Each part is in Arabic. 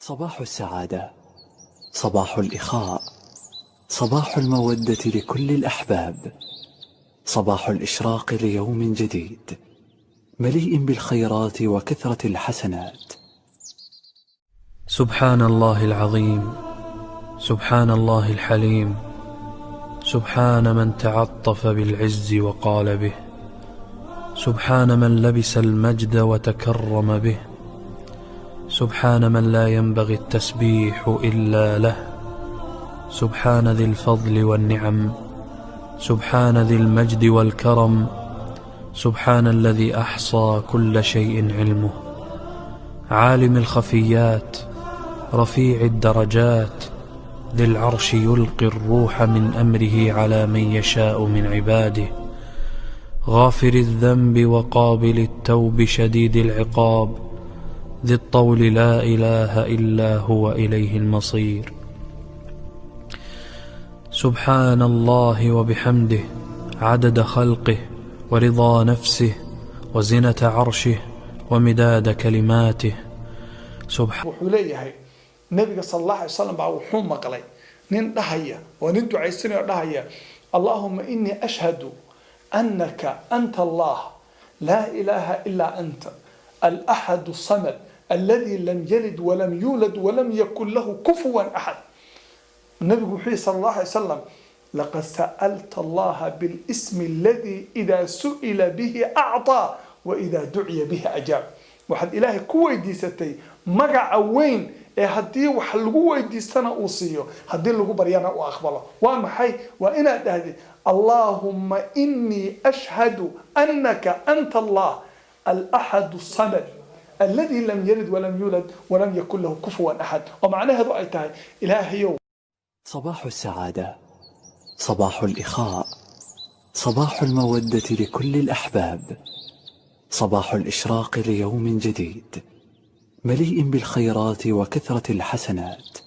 صباح السعادة، صباح الإخاء، صباح المودة لكل الأحباب، صباح الإشراق ليوم جديد مليء بالخيرات وكثرة الحسنات. سبحان الله العظيم، سبحان الله الحليم، سبحان من تعطف بالعز وقال به، سبحان من لبس المجد وتكرم به، سبحان من لا ينبغي التسبيح إلا له، سبحان ذي الفضل والنعم، سبحان ذي المجد والكرم، سبحان الذي أحصى كل شيء علمه، عالم الخفيات، رفيع الدرجات، ذي العرش يلقي الروح من أمره على من يشاء من عباده، غافر الذنب وقابل التوب شديد العقاب، ذي الطول لا إله إلا هو إليه المصير. سبحان الله وبحمده عدد خلقه ورضا نفسه وزنة عرشه ومداد كلماته. wuxuu leeyahay nabiga sallallahu alayhi wasallam baa wuxuu maqlay nin dhahaya oo nin ducaysanay oo dhahaya Allahumma inni ashhadu annaka anta Allah la ilaha illa anta al-ahad as-samad alladhi lam yalid wa lam yulad wa lam yakul lahu kufuwan ahad. النبي محمد صلى الله عليه وسلم لقد سألت الله بالاسم الذي إذا سئل به أعطى وإذا دعي به أجاب. waxaad ilaahay ku weydiisatay magaca weyn ee haddii wax lagu weydiistana uu siiyo haddii lagu baryana uu aqbalo. waa maxay? waa inaad dhahdid Allahumma inni ashhadu annaka anta Allah al-ahad as-samad alladhi lam yalid wa lam yulad wa lam yakul lahu kufuwan ahad. oo macnaheedu ay tahay ilaahayow. صباح السعادة، صباح الإخاء، صباح المودة لكل الأحباب، صباح الإشراق ليوم جديد مليء بالخيرات وكثرة الحسنات.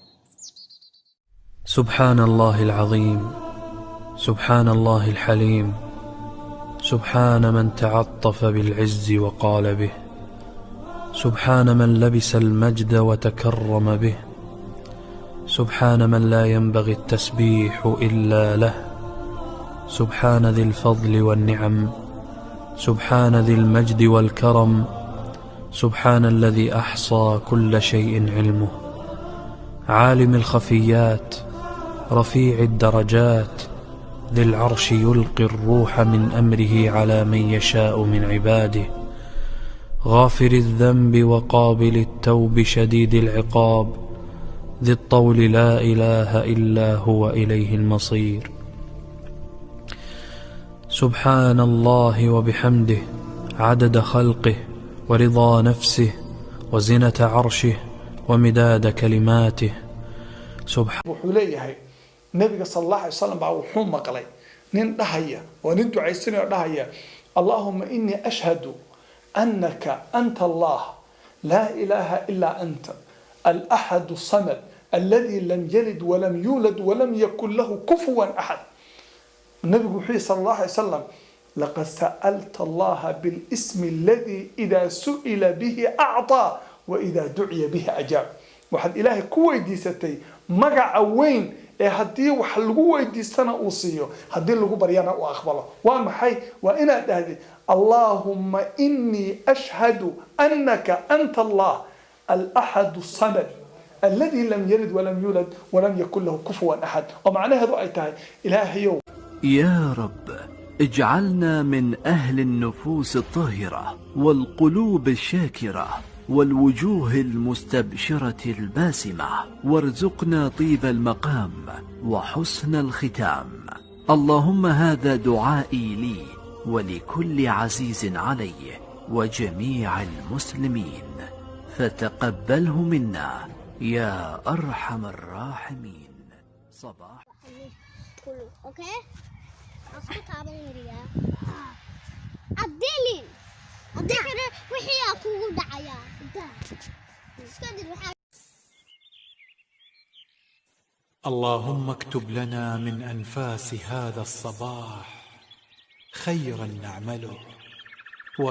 سبحان الله العظيم، سبحان الله الحليم، سبحان من تعطف بالعز وقال به، سبحان من لبس المجد وتكرم به، سبحان من لا ينبغي التسبيح إلا له، سبحان ذي الفضل والنعم، سبحان ذي المجد والكرم، سبحان الذي أحصى كل شيء علمه، عالم الخفيات، رفيع الدرجات، ذي العرش يلقي الروح من أمره على من يشاء من عباده، غافر الذنب وقابل التوب شديد العقاب، ذي الطول لا إله إلا هو إليه المصير. سبحان الله وبحمده عدد خلقه ورضا نفسه وزنة عرشه ومداد كلماته. wuxuu leeyahay nabiga sallallahu alayhi wasallam baa wuxuu maqlay nin dhahaya oo nin ducaysanay oo dhahaya Allahumma inni ashhadu annaka anta Allah la ilaha illa anta al-ahad as-samad alladhi lam yalid wa lam yulad wa lam yakul lahu kufuwan ahad. النبي محمد صلى الله عليه وسلم لقد سألت الله بالاسم الذي إذا سئل به أعطى وإذا دعي به أجاب. waxaad ilaahay ku weydiisatay magaca weyn ee haddii wax lagu weydiistana uu siiyo haddii lagu baryana uu aqbalo. waa maxay? waa inaad dhahdid Allahumma inni ashhadu annaka anta Allah al-ahad as-samad alladhi lam yalid wa lam yulad wa lam yakul lahu kufuwan ahad. oo macnaheedu ay tahay ilaahayow. يا رب اجعلنا من أهل النفوس الطاهرة والقلوب الشاكرة والوجوه المستبشرة الباسمة، وارزقنا طيب المقام وحسن الختام. اللهم هذا دعائي لي ولكل عزيز علي وجميع المسلمين، فتقبله منا يا أرحم الراحمين. صباح اوكي اسكو تابن مريا عدلين عدكنا وحي اكو دعيا اللهم اكتب لنا من أنفاس هذا الصباح خيرا نعمله